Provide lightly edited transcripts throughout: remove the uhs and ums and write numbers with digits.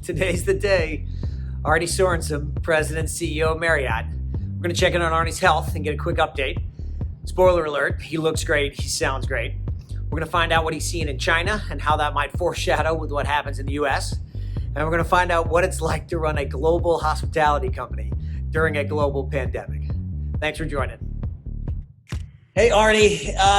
Today's the day. Arne Sorenson, President and CEO of Marriott. We're going to check in on Arne's health and get a quick update. Spoiler alert, he looks great, he sounds great. We're going to find out what he's seeing in China and how that might foreshadow with what happens in the US. And we're going to find out what it's like to run a global hospitality company during a global pandemic. Thanks for joining. Hey, Arne,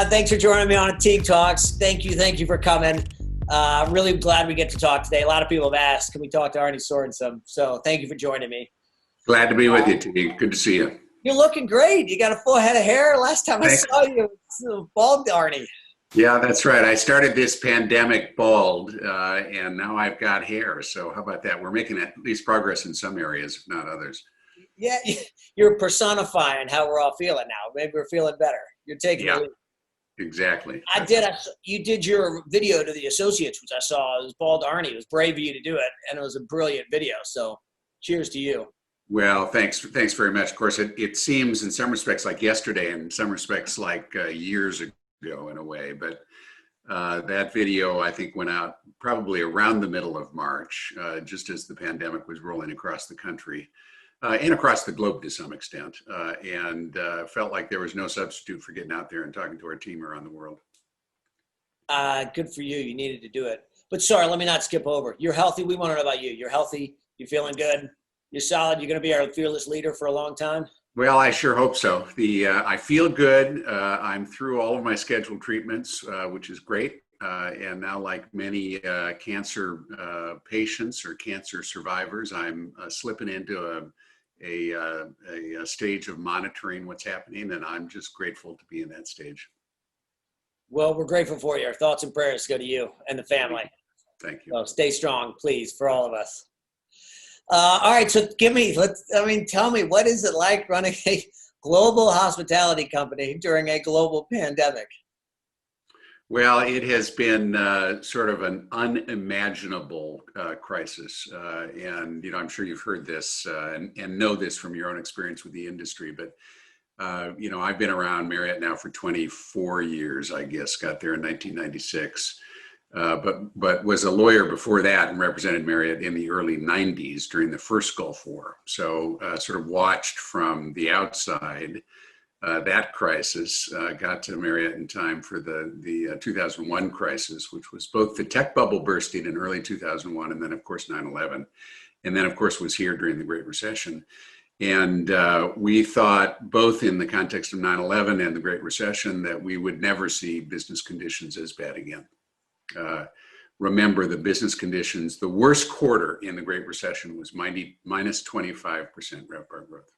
thanks for joining me on Teague Talks. Thank you for coming. I'm really glad we get to talk today. A lot of people have asked, can we talk to Arne Sorenson? So thank you for joining me. Glad to be with you, Teague. Good to see you. You're looking great. You got a full head of hair. Last time I saw you, it was bald, Arne. Yeah, that's right. I started this pandemic bald, and now I've got hair. So how about that? We're making at least progress in some areas, if not others. Yeah, you're personifying how we're all feeling now. Maybe we're feeling better. You're taking the lead. Exactly. You did your video to the associates, which I saw. It was bald Arne. It was brave of you to do it, and it was a brilliant video. So, cheers to you. Well, thanks very much. Of course, it seems in some respects like yesterday, and in some respects like years ago in a way. But that video, I think, went out probably around the middle of March, just as the pandemic was rolling across the country. And across the globe to some extent, and felt like there was no substitute for getting out there and talking to our team around the world. Good for you. You needed to do it. But sorry, let me not skip over. You're healthy. We want to know about you. You're healthy. You're feeling good. You're solid. You're going to be our fearless leader for a long time. Well, I sure hope so. I feel good. I'm through all of my scheduled treatments, which is great. And now, like many cancer patients or cancer survivors, I'm slipping into a stage of monitoring what's happening, and I'm just grateful to be in that stage. Well, we're grateful for you. Our thoughts and prayers go to you and the family. Thank you. So stay strong, please, for all of us. All right, so tell me, what is it like running a global hospitality company during a global pandemic? Well, it has been sort of an unimaginable crisis. And, I'm sure you've heard this and know this from your own experience with the industry. But, I've been around Marriott now for 24 years, I guess, got there in 1996. But was a lawyer before that and represented Marriott in the early 90s during the first Gulf War. So sort of watched from the outside that crisis, got to Marriott in time for the 2001 crisis, which was both the tech bubble bursting in early 2001 and then, of course, 9/11. And then, of course, was here during the Great Recession. And we thought, both in the context of 9/11 and the Great Recession, that we would never see business conditions as bad again. Remember, the business conditions, the worst quarter in the Great Recession was minus 25% RevPAR growth.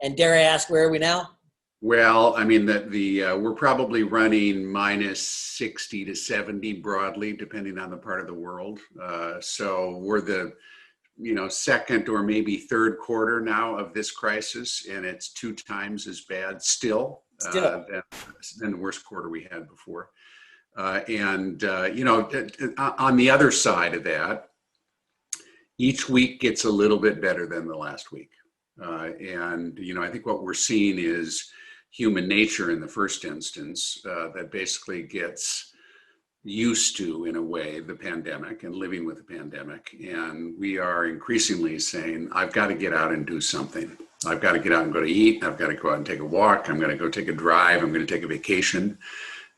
And dare I ask, where are we now? Well, I mean, we're probably running minus 60 to 70 broadly, depending on the part of the world. So we're the, second or maybe third quarter now of this crisis, and it's 2 times as bad still than the worst quarter we had before. On the other side of that, each week gets a little bit better than the last week. I think what we're seeing is human nature in the first instance that basically gets used to, in a way, the pandemic and living with the pandemic. And we are increasingly saying, I've got to get out and do something. I've got to get out and go to eat. I've got to go out and take a walk. I'm going to go take a drive. I'm going to take a vacation.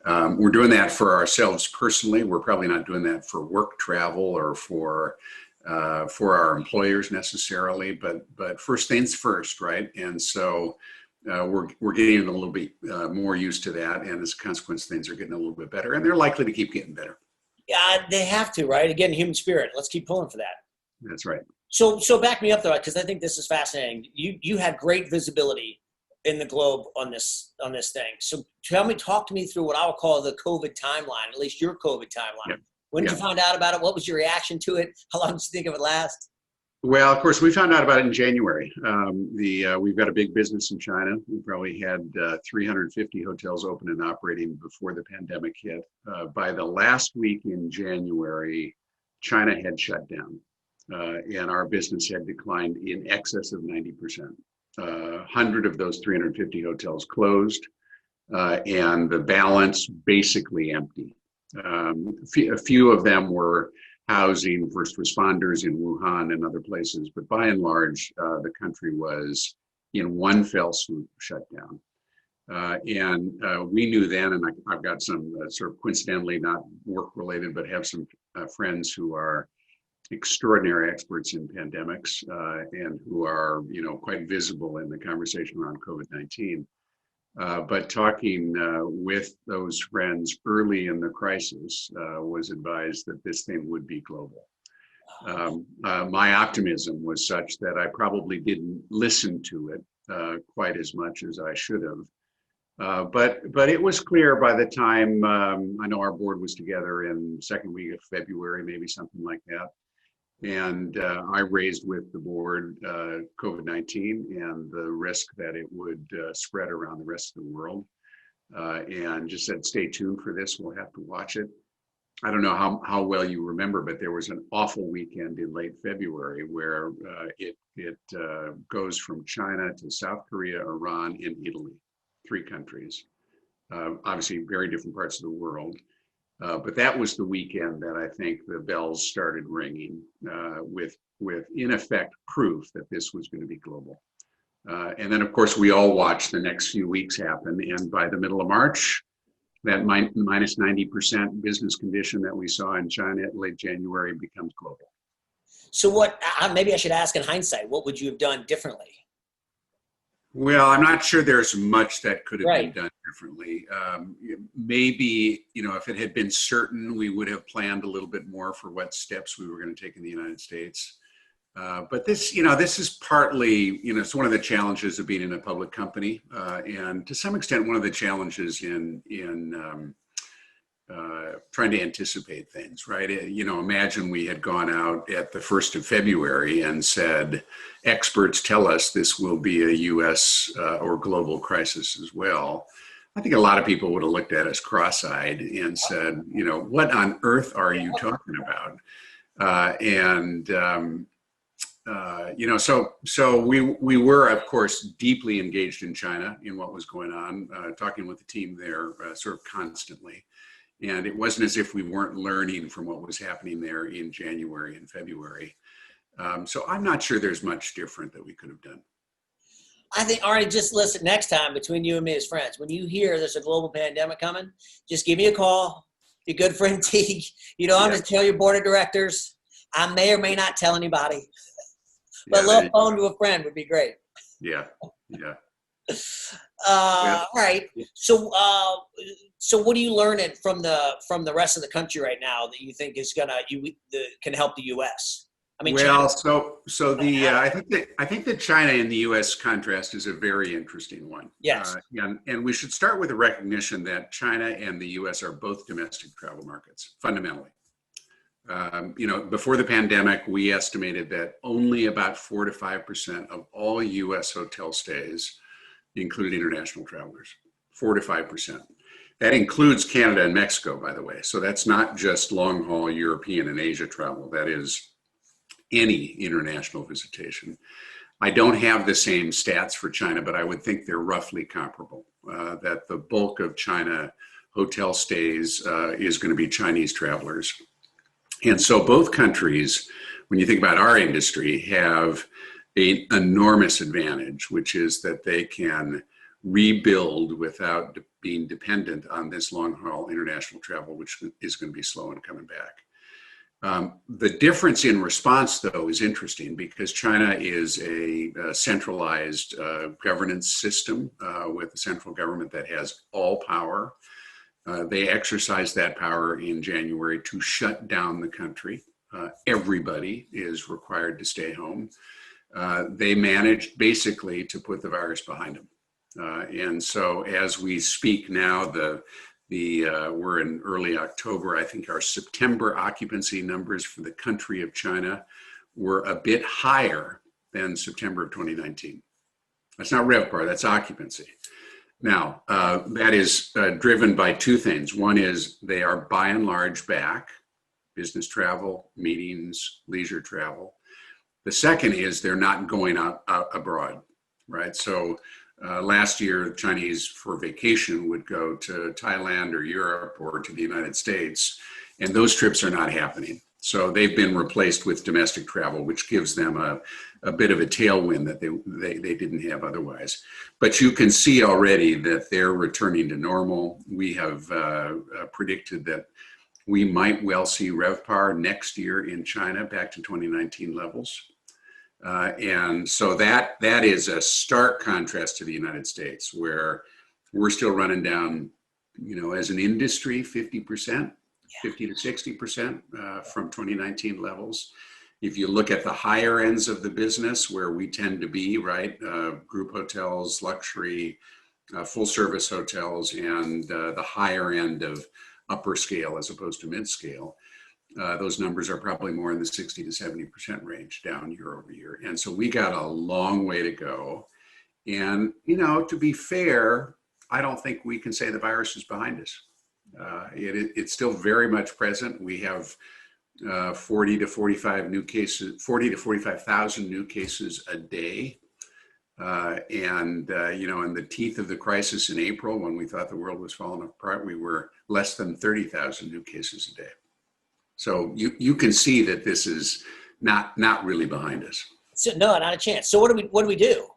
We're doing that for ourselves personally. We're probably not doing that for work travel or for our employers necessarily, but first things first, right? And so we're getting a little bit more used to that, and as a consequence, things are getting a little bit better, and they're likely to keep getting better. Yeah, they have to, right? Again, human spirit. Let's keep pulling for that. That's right. So back me up though, because I think this is fascinating. You had great visibility in the globe on this thing. So talk to me through what I would call the COVID timeline, at least your COVID timeline. Yeah. When did you find out about it? What was your reaction to it? How long did you think it would last? Well, of course, we found out about it in January. We've got a big business in China. We probably had 350 hotels open and operating before the pandemic hit. By the last week in January, China had shut down, and our business had declined in excess of 90%. 100 of those 350 hotels closed, and the balance basically empty. A few of them were housing first responders in Wuhan and other places. But by and large, the country was in one fell swoop shut down. And we knew then, and I've got some sort of coincidentally not work related, but have some friends who are extraordinary experts in pandemics and who are, quite visible in the conversation around COVID-19. But talking with those friends early in the crisis was advised that this thing would be global. My optimism was such that I probably didn't listen to it quite as much as I should have. But it was clear by the time, I know our board was together in second week of February, maybe something like that. And I raised with the board COVID-19 and the risk that it would spread around the rest of the world. And just said, stay tuned for this, we'll have to watch it. I don't know how well you remember, but there was an awful weekend in late February where it goes from China to South Korea, Iran, and Italy, 3 countries. Obviously very different parts of the world. But that was the weekend that I think the bells started ringing with in effect proof that this was going to be global. And then of course we all watched the next few weeks happen, and by the middle of March, that minus 90% business condition that we saw in China late January becomes global. So what, maybe I should ask in hindsight, what would you have done differently? Well, I'm not sure there's much that could have been done differently. Maybe, if it had been certain, we would have planned a little bit more for what steps we were going to take in the United States. But this, this is partly, it's one of the challenges of being in a public company, and to some extent, one of the challenges in trying to anticipate things, right? Imagine we had gone out at the 1st of February and said, experts tell us this will be a US or global crisis as well. I think a lot of people would have looked at us cross-eyed and said, what on earth are you talking about? So we were, of course, deeply engaged in China in what was going on, talking with the team there sort of constantly. And it wasn't as if we weren't learning from what was happening there in January and February. So I'm not sure there's much different that we could have done. I think, Arne, just listen, next time between you and me as friends, when you hear there's a global pandemic coming, just give me a call. Your good friend Teague, I'm going to tell your board of directors. I may or may not tell anybody. But a little phone to a friend would be great. Yeah. All right. So what are you learning from the rest of the country right now that you think is can help the U.S.? I mean, well, I think that China and the U.S. contrast is a very interesting one. Yes. And we should start with the recognition that China and the U.S. are both domestic travel markets, fundamentally. Before the pandemic, we estimated that only about 4 to 5% of all U.S. hotel stays include international travelers, 4 to 5%. That includes Canada and Mexico, by the way. So that's not just long haul European and Asia travel. That is any international visitation. I don't have the same stats for China, but I would think they're roughly comparable, that the bulk of China hotel stays is going to be Chinese travelers. And so both countries, when you think about our industry, have an enormous advantage, which is that they can rebuild without being dependent on this long-haul international travel, which is going to be slow in coming back. The difference in response, though, is interesting because China is a centralized governance system with a central government that has all power. They exercised that power in January to shut down the country. Everybody is required to stay home. They managed basically to put the virus behind them. And so as we speak now, we're in early October. I think our September occupancy numbers for the country of China were a bit higher than September of 2019. That's not RevPAR, that's occupancy. Now, that is driven by 2 things. One is they are by and large back, business travel, meetings, leisure travel. The second is they're not going out abroad, right? So last year, Chinese for vacation would go to Thailand or Europe or to the United States, and those trips are not happening. So they've been replaced with domestic travel, which gives them a bit of a tailwind that they didn't have otherwise. But you can see already that they're returning to normal. We have predicted that we might well see RevPAR next year in China back to 2019 levels. And so that is a stark contrast to the United States, where we're still running down, as an industry, 50%, 50 to 60% from 2019 levels. If you look at the higher ends of the business, where we tend to be, right, group hotels, luxury, full service hotels, and the higher end of upper scale as opposed to mid scale, those numbers are probably more in the 60 to 70% range down year over year. And so we got a long way to go. And, to be fair, I don't think we can say the virus is behind us. It's still very much present. We have 40 to 45,000 new cases a day. In the teeth of the crisis in April, when we thought the world was falling apart, we were less than 30,000 new cases a day. So you can see that this is not really behind us. So, no, not a chance. So what do we do?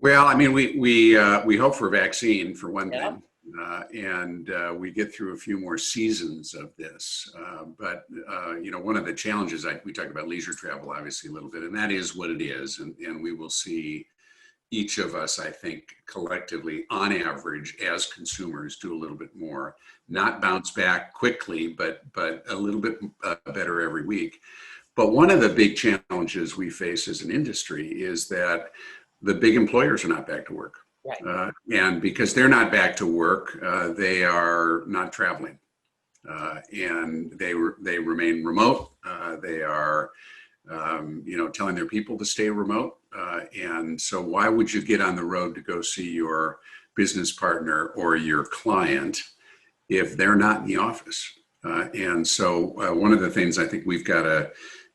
Well, I mean, we hope for a vaccine for one thing, and we get through a few more seasons of this. But one of the challenges, we talk about leisure travel, obviously, a little bit, and that is what it is. And we will see each of us, I think, collectively, on average, as consumers, do a little bit more, not bounce back quickly, but a little bit better every week. But one of the big challenges we face as an industry is that the big employers are not back to work. Right. And because they're not back to work, they are not traveling. And they remain remote. They are telling their people to stay remote. And so why would you get on the road to go see your business partner or your client if they're not in the office? And so one of the things I think we've got to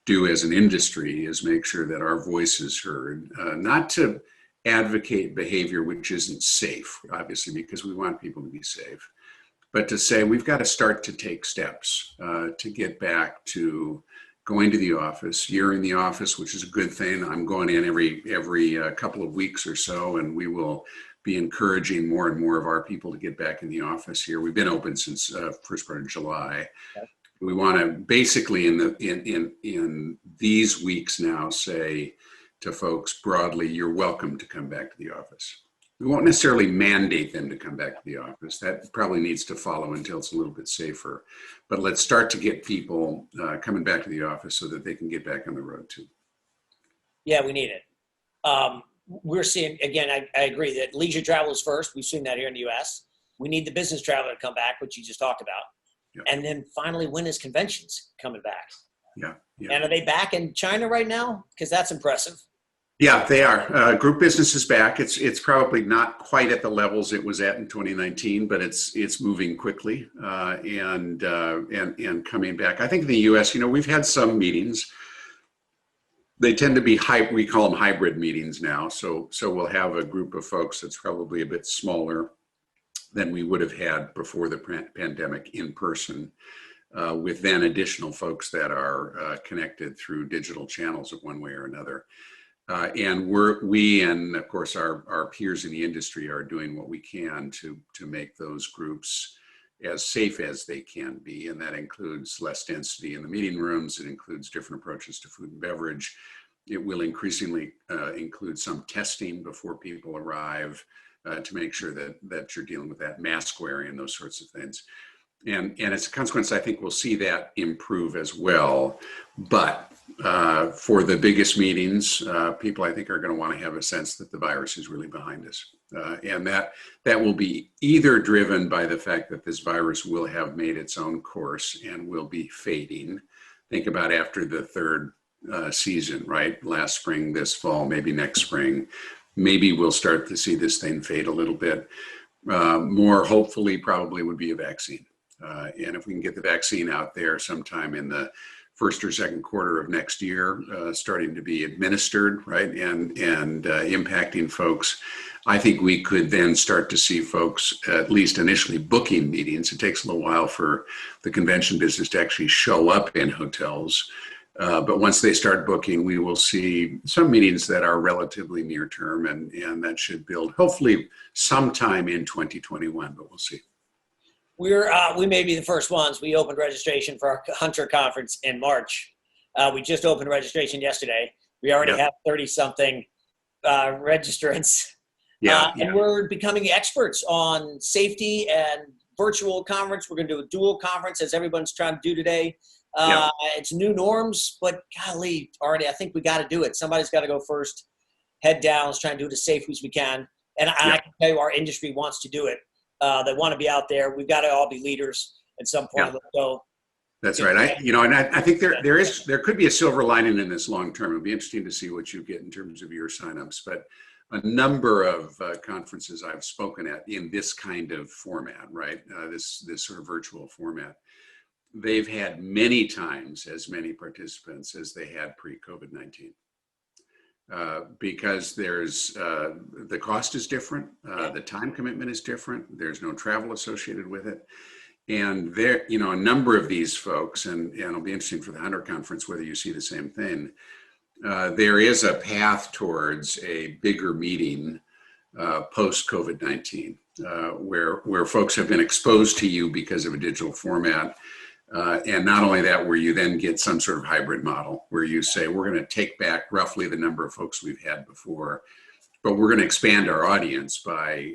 do as an industry is make sure that our voice is heard, not to advocate behavior which isn't safe, obviously, because we want people to be safe, but to say we've got to start to take steps to get back to going to the office. You're in the office, which is a good thing. I'm going in every couple of weeks or so, and we will be encouraging more and more of our people to get back in the office here. We've been open since first part of July. Okay. We want to basically in these weeks now say to folks broadly, you're welcome to come back to the office. We won't necessarily mandate them to come back to the office. That probably needs to follow until it's a little bit safer. But let's start to get people coming back to the office so that they can get back on the road too. Yeah, we need it. We're seeing, again, I agree that leisure travel is first. We've seen that here in the U.S. We need the business traveler to come back, which you just talked about. Yeah. And then finally, when is conventions coming back? Yeah. And are they back in China right now? Because that's impressive. Yeah, they are. Group business is back. It's probably not quite at the levels it was at in 2019, but it's moving quickly and coming back. I think in the U.S., we've had some meetings. They tend to be we call them hybrid meetings now. So we'll have a group of folks that's probably a bit smaller than we would have had before the pandemic in person, with then additional folks that are connected through digital channels of one way or another. And we and of course our peers in the industry are doing what we can to make those groups as safe as they can be, and that includes less density in the meeting rooms. It includes different approaches to food and beverage. It will increasingly include some testing before people arrive to make sure that you're dealing with that, mask wearing and those sorts of things. And as a consequence, I think we'll see that improve as well. But for the biggest meetings, people I think are going to want to have a sense that the virus is really behind us. And that will be either driven by the fact that this virus will have made its own course and will be fading. Think about after the third season, right? Last spring, this fall, maybe next spring. Maybe we'll start to see this thing fade a little bit. More hopefully probably would be a vaccine. And if we can get the vaccine out there sometime in the first or second quarter of next year, starting to be administered, right, and impacting folks, I think we could then start to see folks, at least initially, booking meetings. It takes a little while for the convention business to actually show up in hotels. But once they start booking, we will see some meetings that are relatively near term, and that should build hopefully sometime in 2021, but we'll see. We may be the first ones. We opened registration for our Hunter conference in March. We just opened registration yesterday. We already have 30-something registrants. And we're becoming experts on safety and virtual conference. We're going to do a dual conference, as everyone's trying to do today. It's new norms, but golly, Arne, I think we got to do it. Somebody's got to go first, head down. Let's try and do it as safe as we can. And I can tell you our industry wants to do it. They want to be out there. We've got to all be leaders at some point. So that's right. I think there could be a silver lining in this long term. It'll be interesting to see what you get in terms of your signups, but a number of conferences I've spoken at in this kind of format, right? This sort of virtual format, they've had many times as many participants as they had pre-COVID-19. Because there's the cost is different, the time commitment is different. There's no travel associated with it, and there, a number of these folks, and it'll be interesting for the Hunter conference whether you see the same thing. There is a path towards a bigger meeting post COVID-19, where folks have been exposed to you because of a digital format. And not only that, where you then get some sort of hybrid model where you say, we're going to take back roughly the number of folks we've had before, but we're going to expand our audience by,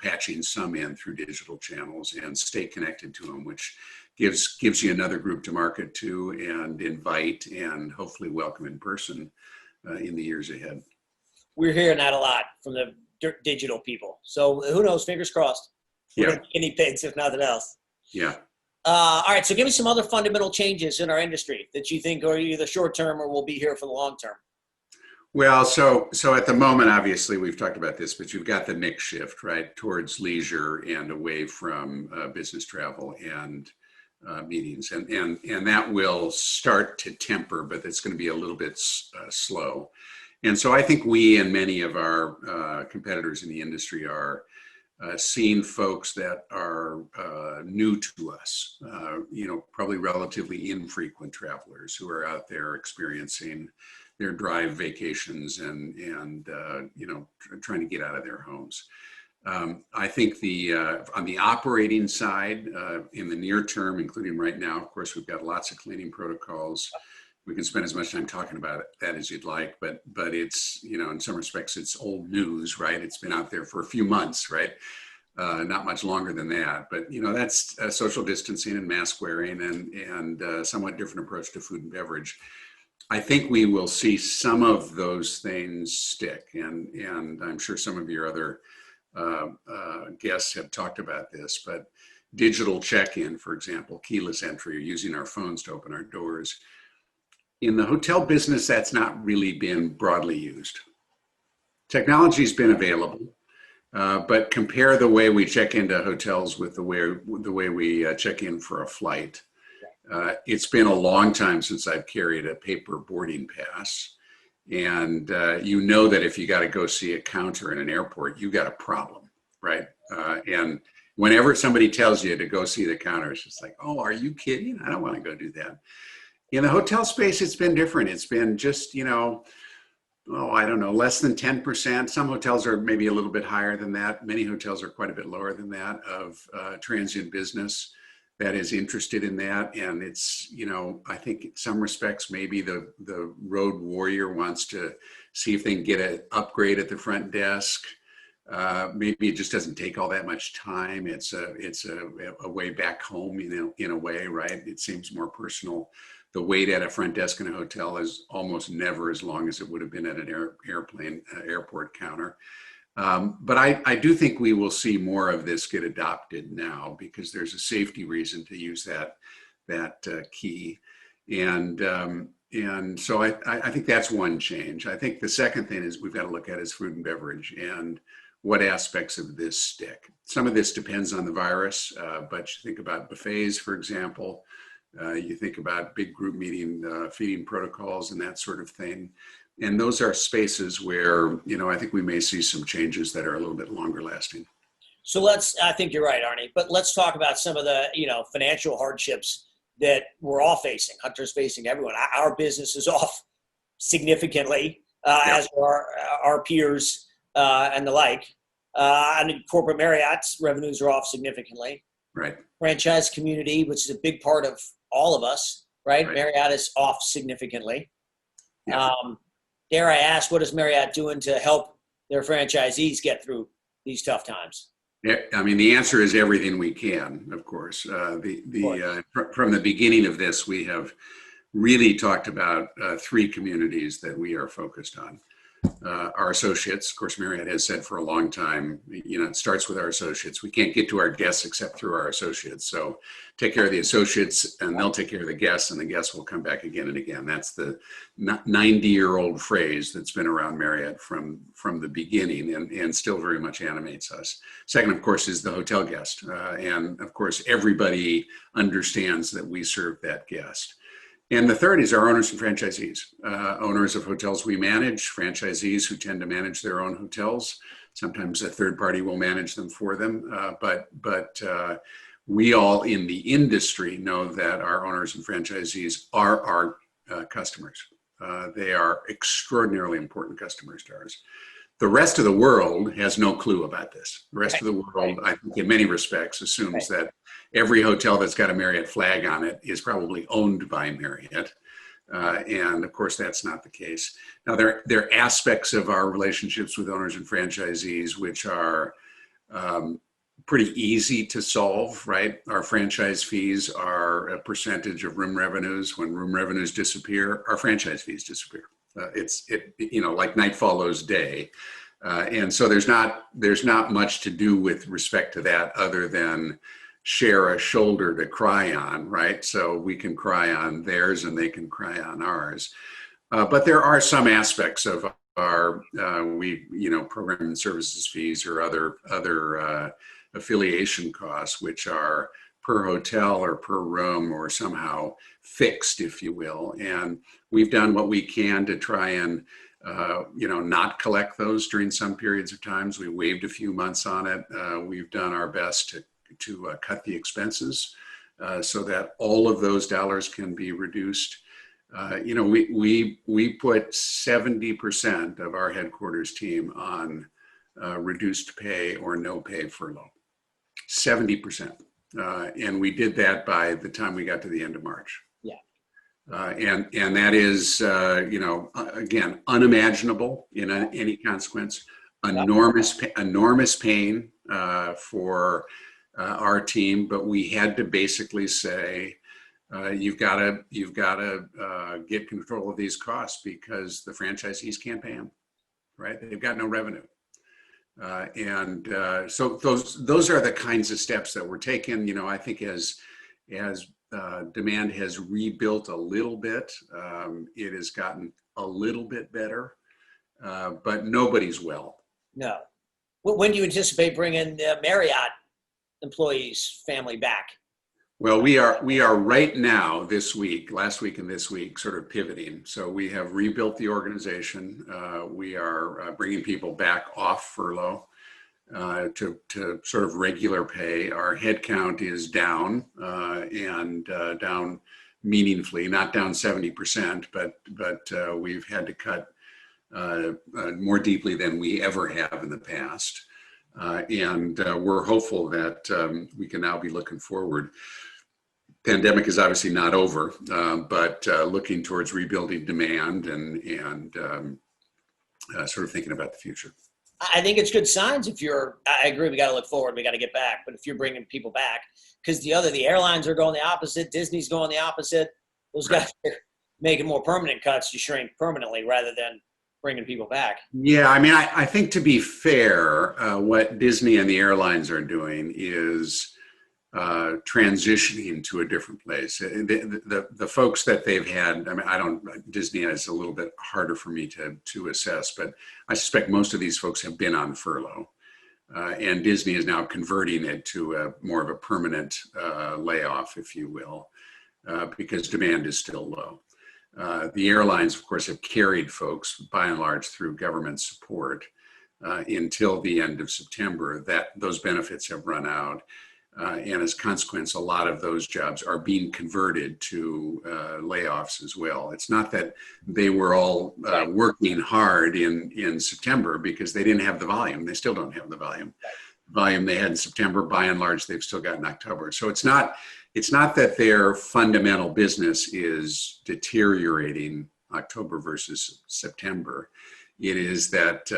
patching some in through digital channels and stay connected to them, which gives you another group to market to and invite and hopefully welcome in person in the years ahead. We're hearing that a lot from the digital people. So who knows, fingers crossed. We're guinea pigs, if nothing else. Yeah. All right, so give me some other fundamental changes in our industry that you think are either short-term or will be here for the long term. Well, so at the moment, obviously, we've talked about this, but you've got the mix shift, right, towards leisure and away from business travel and meetings. And that will start to temper, but it's going to be a little bit slow. And so I think we and many of our competitors in the industry are seeing folks that are new to us, probably relatively infrequent travelers who are out there experiencing their drive vacations and trying to get out of their homes. I think on the operating side, in the near term, including right now, of course, we've got lots of cleaning protocols. We can spend as much time talking about that as you'd like, but it's, in some respects, it's old news, right? It's been out there for a few months, right? Not much longer than that, but that's social distancing and mask wearing and somewhat different approach to food and beverage. I think we will see some of those things stick, and I'm sure some of your other guests have talked about this, but digital check-in, for example, keyless entry, or using our phones to open our doors. In the hotel business, that's not really been broadly used. Technology's been available, but compare the way we check into hotels with the way we check in for a flight. It's been a long time since I've carried a paper boarding pass, and that if you got to go see a counter in an airport, you got a problem, right? And whenever somebody tells you to go see the counter, it's just like, oh, are you kidding? I don't want to go do that. In the hotel space, it's been different. It's been just, I don't know, less than 10%. Some hotels are maybe a little bit higher than that. Many hotels are quite a bit lower than that of transient business that is interested in that. And it's, I think in some respects, maybe the road warrior wants to see if they can get an upgrade at the front desk. Maybe it just doesn't take all that much time. It's a way back home, in a way, right? It seems more personal. The wait at a front desk in a hotel is almost never as long as it would have been at an airport counter. But I do think we will see more of this get adopted now because there's a safety reason to use that key. And so I think that's one change. I think the second thing is we've got to look at is food and beverage and what aspects of this stick. Some of this depends on the virus, but you think about buffets, for example. You think about big group meeting, feeding protocols and that sort of thing. And those are spaces where, I think we may see some changes that are a little bit longer lasting. So I think you're right, Arne, but let's talk about some of the, financial hardships that we're all facing. Hunter's facing, everyone. Our business is off significantly, as are our peers and the like. And corporate Marriott's revenues are off significantly. Right. Franchise community, which is a big part of all of us, right? Marriott is off significantly. Yeah. Dare I ask, what is Marriott doing to help their franchisees get through these tough times? Yeah, I mean, the answer is everything we can, of course. From the beginning of this, we have really talked about three communities that we are focused on. Our associates, of course, Marriott has said for a long time, it starts with our associates. We can't get to our guests except through our associates. So take care of the associates and they'll take care of the guests, and the guests will come back again and again. That's the 90-year-old phrase that's been around Marriott from the beginning and still very much animates us. Second, of course, is the hotel guest. And of course, everybody understands that we serve that guest. And the third is our owners and franchisees, owners of hotels we manage, franchisees who tend to manage their own hotels. Sometimes a third party will manage them for them. But we all in the industry know that our owners and franchisees are our customers. They are extraordinarily important customers to ours. The rest of the world has no clue about this. The rest of the world, I think in many respects, assumes that every hotel that's got a Marriott flag on it is probably owned by Marriott. And of course, that's not the case. Now, there are aspects of our relationships with owners and franchisees which are pretty easy to solve, right? Our franchise fees are a percentage of room revenues. When room revenues disappear, our franchise fees disappear. It's like night follows day. And so there's not much to do with respect to that other than share a shoulder to cry on, right? So we can cry on theirs and they can cry on ours. But there are some aspects of our, program and services fees or other affiliation costs, which are per hotel or per room or somehow fixed, if you will. And we've done what we can to try and, not collect those during some periods of times. We waived a few months on it. We've done our best to cut the expenses so that all of those dollars can be reduced. We put 70% of our headquarters team on reduced pay or no pay furlough. 70%. And we did that by the time we got to the end of March. Yeah. And that is, again, unimaginable in any consequence. Enormous pain for our team, but we had to basically say, you've got to get control of these costs because the franchisees can't pay them, right? They've got no revenue. So those are the kinds of steps that were taken. I think as demand has rebuilt a little bit, it has gotten a little bit better, but nobody's well. No. When do you anticipate bringing the Marriott employees' family back? Well, we are right now last week and this week, sort of pivoting. So we have rebuilt the organization. We are bringing people back off furlough to sort of regular pay. Our headcount is down and down meaningfully, not down 70%, but we've had to cut more deeply than we ever have in the past. And we're hopeful that we can now be looking forward. Pandemic is obviously not over, but looking towards rebuilding demand and sort of thinking about the future. I think it's good signs I agree, we got to look forward, we got to get back. But if you're bringing people back, because the airlines are going the opposite, Disney's going the opposite. Those guys are making more permanent cuts to shrink permanently rather than bringing people back. Yeah, I mean, I think to be fair, what Disney and the airlines are doing is transitioning to a different place. The folks that they've had, I mean, Disney is a little bit harder for me to assess, but I suspect most of these folks have been on furlough. And Disney is now converting it to more of a permanent layoff, if you will, because demand is still low. The airlines, of course, have carried folks by and large through government support until the end of September. Those benefits have run out. And as a consequence, a lot of those jobs are being converted to layoffs as well. It's not that they were all working hard in September because they didn't have the volume. They still don't have the volume. Volume they had in September, by and large, they've still got in October. So it's not that their fundamental business is deteriorating October versus September. It is that,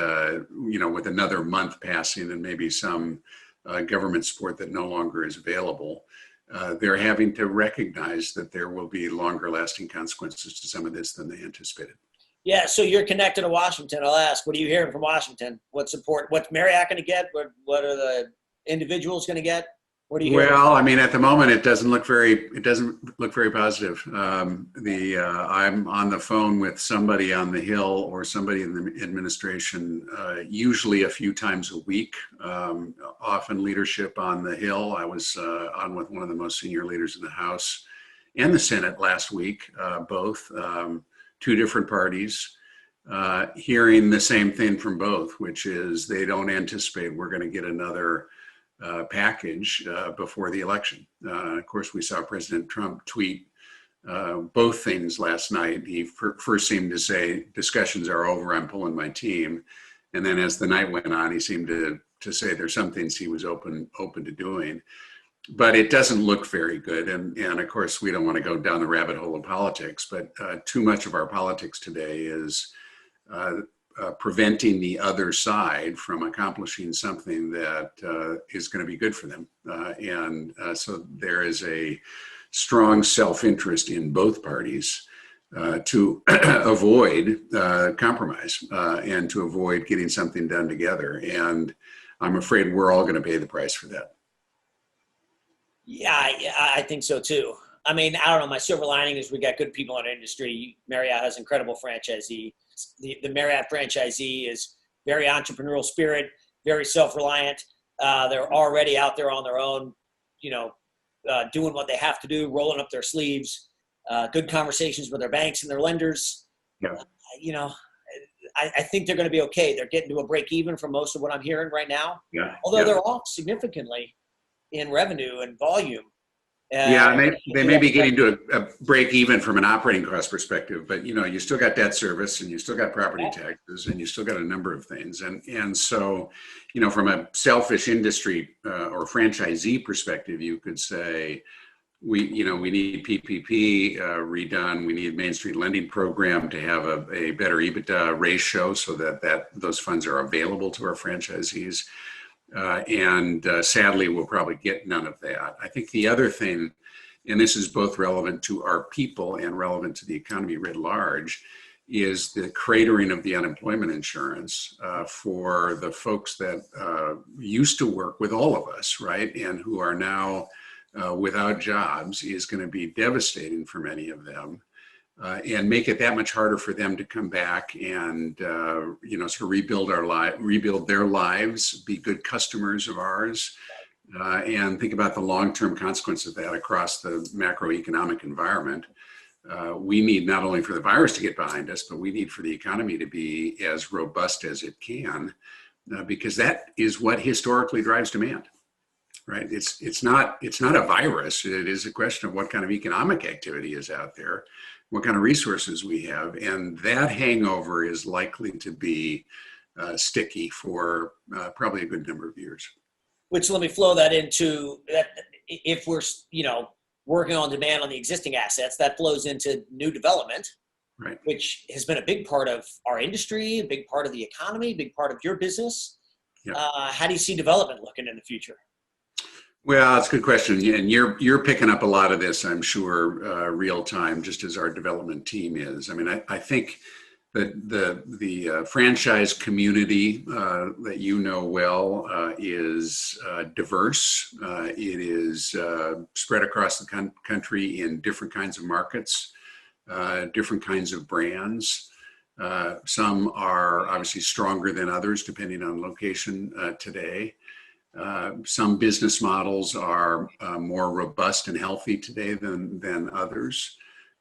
with another month passing and maybe some government support that no longer is available, they're having to recognize that there will be longer lasting consequences to some of this than they anticipated. Yeah, so you're connected to Washington. I'll ask, what are you hearing from Washington? What support? What's Marriott going to get? What are the individuals going to get? What are you hearing? Well, I mean, at the moment, it doesn't look very positive. I'm on the phone with somebody on the Hill or somebody in the administration, usually a few times a week. Often leadership on the Hill. I was on with one of the most senior leaders in the House and the Senate last week, both two different parties, hearing the same thing from both, which is they don't anticipate we're going to get another package before the election. Of course, we saw President Trump tweet both things last night. He first seemed to say, discussions are over, I'm pulling my team. And then as the night went on, he seemed to say there's some things he was open to doing. But it doesn't look very good. And of course, we don't want to go down the rabbit hole of politics, but too much of our politics today is preventing the other side from accomplishing something that is going to be good for them. So there is a strong self-interest in both parties to avoid compromise and to avoid getting something done together. And I'm afraid we're all going to pay the price for that. Yeah, I think so too. I mean, I don't know. My silver lining is we got good people in our industry. Marriott has incredible franchisee. The Marriott franchisee is very entrepreneurial spirit, very self-reliant. They're already out there on their own, doing what they have to do, rolling up their sleeves, good conversations with their banks and their lenders. Yeah. I think they're going to be okay. They're getting to a break even from most of what I'm hearing right now. Yeah. Although they're off significantly in revenue and volume. And they may be getting to a break even from an operating cost perspective, but you still got debt service and you still got property taxes and you still got a number of things. And so, from a selfish industry or franchisee perspective, you could say, we need PPP redone. We need Main Street lending program to have a better EBITDA ratio so that those funds are available to our franchisees. And sadly, we'll probably get none of that. I think the other thing, and this is both relevant to our people and relevant to the economy writ large, is the cratering of the unemployment insurance for the folks that used to work with all of us, right? And who are now without jobs is going to be devastating for many of them. And make it that much harder for them to come back and sort of rebuild their lives, be good customers of ours, and think about the long-term consequences of that across the macroeconomic environment. We need not only for the virus to get behind us, but we need for the economy to be as robust as it can, because that is what historically drives demand. Right? It's not a virus. It is a question of what kind of economic activity is out there, what kind of resources we have, and that hangover is likely to be sticky for probably a good number of years. Which, let me flow that into that. If we're working on demand on the existing assets, that flows into new development, right? Which has been a big part of our industry, a big part of the economy, a big part of your business. Yeah. How do you see development looking in the future? Well, that's a good question, and you're picking up a lot of this, I'm sure, real time, just as our development team is. I mean, I think that the franchise community that you know well is diverse. It is spread across the country in different kinds of markets, different kinds of brands. Some are obviously stronger than others, depending on location today. Some business models are more robust and healthy today than others.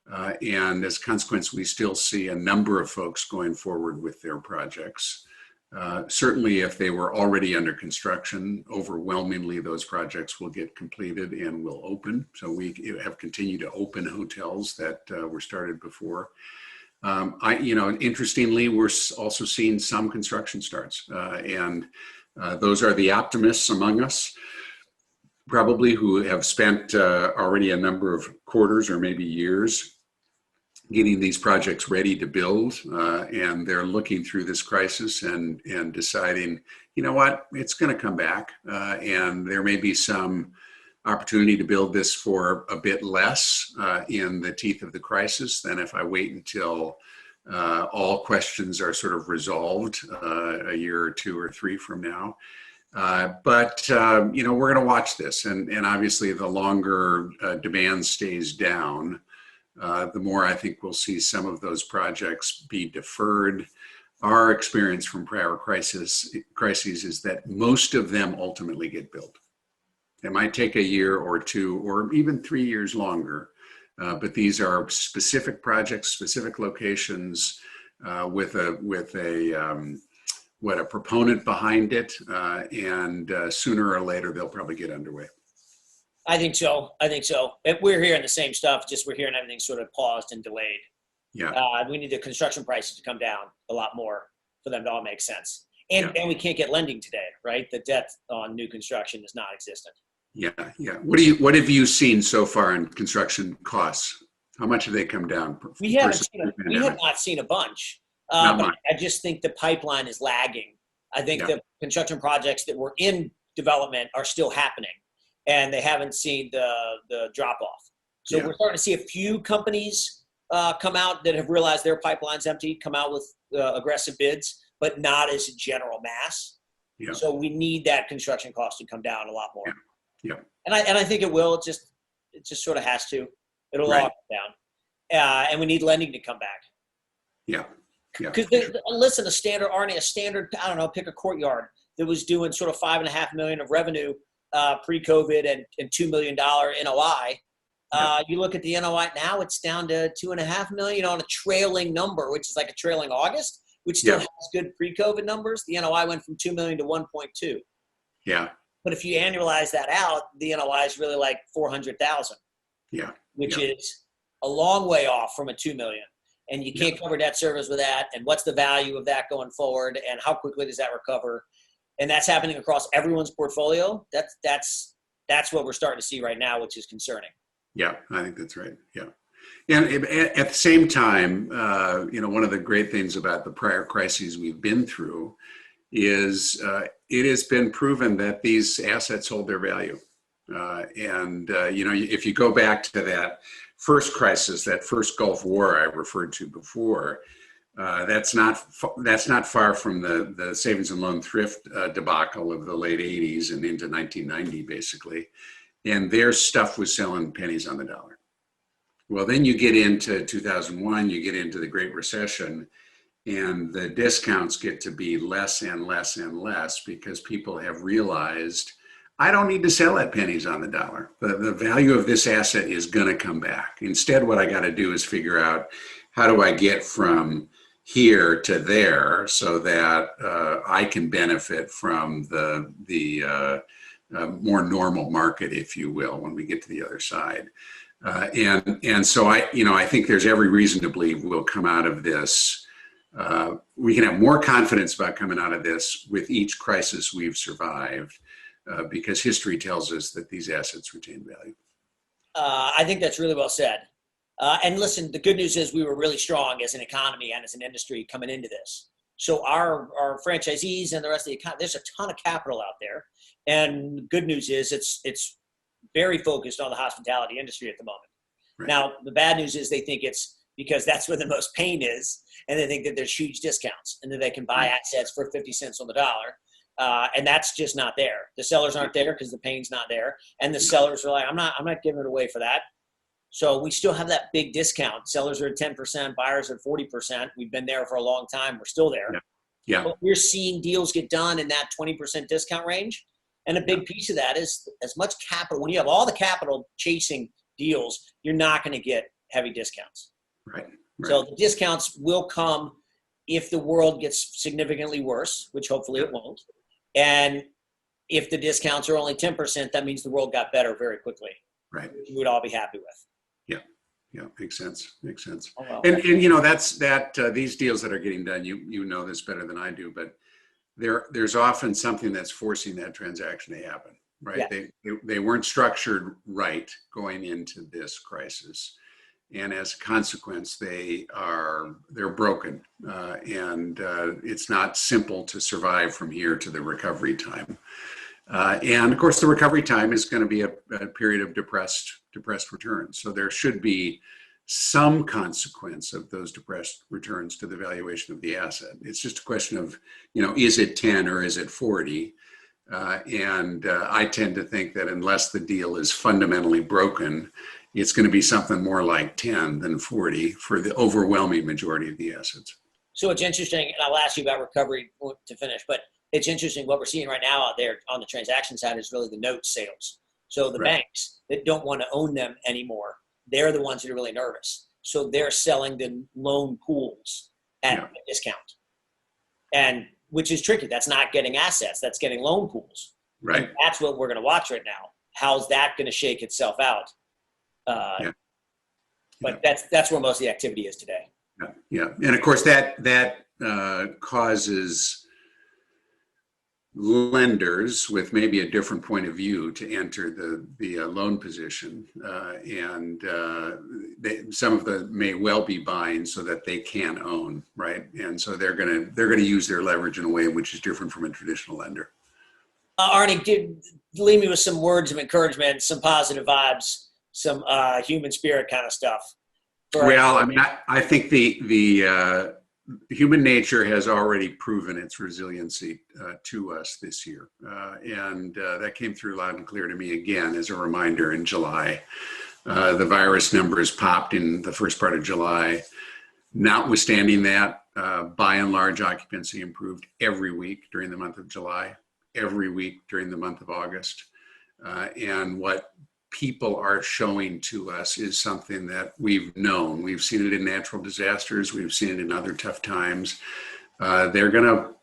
And as a consequence, we still see a number of folks going forward with their projects. Certainly, if they were already under construction, overwhelmingly those projects will get completed and will open. So we have continued to open hotels that were started before. Interestingly, we're also seeing some construction starts, and those are the optimists among us, probably, who have spent already a number of quarters or maybe years getting these projects ready to build, and they're looking through this crisis and deciding, you know what, it's going to come back, and there may be some opportunity to build this for a bit less in the teeth of the crisis than if I wait until all questions are sort of resolved a year or two or three from now. But we're going to watch this, and obviously the longer demand stays down, the more I think we'll see some of those projects be deferred. Our experience from prior crises is that most of them ultimately get built. It might take a year or two or even 3 years longer, but these are specific projects, specific locations with a proponent behind it, and sooner or later they'll probably get underway. I think so. We're hearing the same stuff, just we're hearing everything sort of paused and delayed. Yeah. We need the construction prices to come down a lot more for them to all make sense. And we can't get lending today, right? The debt on new construction is non-existent. Yeah. What have you seen so far in construction costs? How much have they come down? We have not seen a bunch. But I just think the pipeline is lagging. I think the construction projects that were in development are still happening, and they haven't seen the drop off. So we're starting to see a few companies come out that have realized their pipeline's empty, come out with aggressive bids, but not as a general mass. Yeah. So we need that construction cost to come down a lot more. Yeah. And I think it will. It just sort of has to. It'll all come down. And we need lending to come back. Yeah. Because listen, a standard, I don't know, pick a Courtyard that was doing sort of $5.5 million of revenue pre-COVID and $2 million NOI. You look at the NOI now; it's down to $2.5 million on a trailing number, which is like a trailing August, which still has good pre-COVID numbers. The NOI went from 2 million to 1.2. Yeah. But if you annualize that out, the NOI is really like 400,000. Yeah. Which is a long way off from a 2 million. And you can't cover debt service with that. And what's the value of that going forward? And how quickly does that recover? And that's happening across everyone's portfolio. That's what we're starting to see right now, which is concerning. Yeah, I think that's right. Yeah. And at the same time, one of the great things about the prior crises we've been through is it has been proven that these assets hold their value. If you go back to that first crisis, that first Gulf War I referred to before, that's not far from the savings and loan thrift debacle of the late 80s and into 1990, basically. And their stuff was selling pennies on the dollar. Well, then you get into 2001, you get into the Great Recession, and the discounts get to be less and less and less because people have realized, I don't need to sell at pennies on the dollar. The value of this asset is going to come back. Instead, what I got to do is figure out, how do I get from here to there so that I can benefit from the more normal market, if you will, when we get to the other side. And so I think there's every reason to believe we'll come out of this. We can have more confidence about coming out of this with each crisis we've survived. Because history tells us that these assets retain value. I think that's really well said. And listen, the good news is we were really strong as an economy and as an industry coming into this. So our franchisees and the rest of the economy, there's a ton of capital out there. And the good news is it's very focused on the hospitality industry at the moment. Right. Now, the bad news is they think it's because that's where the most pain is. And they think that there's huge discounts and that they can buy assets for 50 cents on the dollar. And that's just not there. The sellers aren't there because the pain's not there. And the sellers are like, I'm not giving it away for that. So we still have that big discount. Sellers are at 10%, buyers are at 40%. We've been there for a long time. We're still there. Yeah. But we're seeing deals get done in that 20% discount range. And a big piece of that is as much capital. When you have all the capital chasing deals, you're not going to get heavy discounts. Right. So the discounts will come if the world gets significantly worse, which hopefully it won't. And if the discounts are only 10%, that means the world got better very quickly. Right. We would all be happy with. Yeah, makes sense. Oh, well. And these deals that are getting done, you know this better than I do, but there's often something that's forcing that transaction to happen, right? Yeah. They weren't structured right going into this crisis, and as a consequence, they're broken, and it's not simple to survive from here to the recovery time. And of course, the recovery time is going to be a period of depressed returns. So there should be some consequence of those depressed returns to the valuation of the asset. It's just a question of, is it 10 or is it 40? And I tend to think that unless the deal is fundamentally broken, it's going to be something more like 10 than 40 for the overwhelming majority of the assets. So it's interesting, and I'll ask you about recovery to finish, but it's interesting what we're seeing right now out there on the transaction side is really the note sales. So the banks that don't want to own them anymore, they're the ones that are really nervous. So they're selling the loan pools at a discount, and which is tricky. That's not getting assets, that's getting loan pools. Right. And that's what we're going to watch right now. How's that going to shake itself out? But that's where most of the activity is today. Yeah. And of course that causes lenders with maybe a different point of view to enter the loan position, and some of them may well be buying so that they can own, right? And so they're gonna use their leverage in a way which is different from a traditional lender. Arne, leave me with some words of encouragement, some positive vibes, some human spirit kind of stuff. Well, I mean, I think the human nature has already proven its resiliency to us this year. And that came through loud and clear to me again as a reminder in July. The virus numbers popped in the first part of July. Notwithstanding that, by and large, occupancy improved every week during the month of July, every week during the month of August. And what people are showing to us is something that we've known. We've seen it in natural disasters. We've seen it in other tough times. They're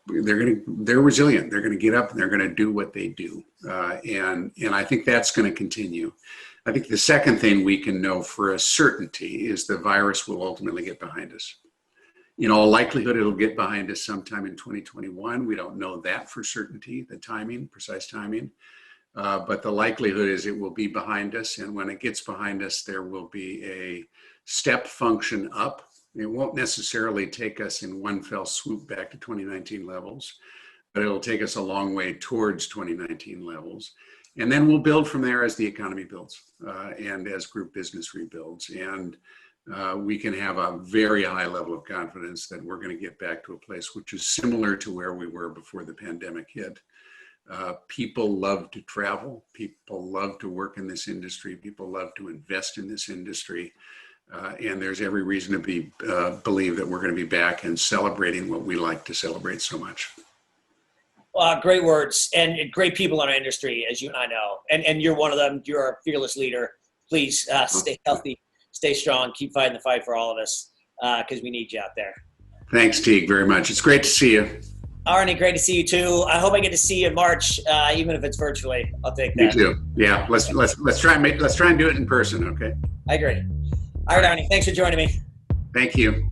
resilient. They're going to get up and they're going to do what they do. And I think that's going to continue. I think the second thing we can know for a certainty is the virus will ultimately get behind us. In all likelihood, it'll get behind us sometime in 2021. We don't know that for certainty, the timing, precise timing. But the likelihood is it will be behind us. And when it gets behind us, there will be a step function up. It won't necessarily take us in one fell swoop back to 2019 levels, but it'll take us a long way towards 2019 levels. And then we'll build from there as the economy builds and as group business rebuilds. And we can have a very high level of confidence that we're going to get back to a place which is similar to where we were before the pandemic hit. People love to travel. People love to work in this industry. People love to invest in this industry. And there's every reason to believe that we're going to be back and celebrating what we like to celebrate so much. Great words and great people in our industry, as you and I know. And you're one of them. You're a fearless leader. Please stay healthy, stay strong, keep fighting the fight for all of us because we need you out there. Thanks, Teague, very much. It's great to see you. Arne, great to see you too. I hope I get to see you in March, even if it's virtually. I'll take that. Me too. Yeah, let's try and do it in person. Okay. I agree. All right, Arne, thanks for joining me. Thank you.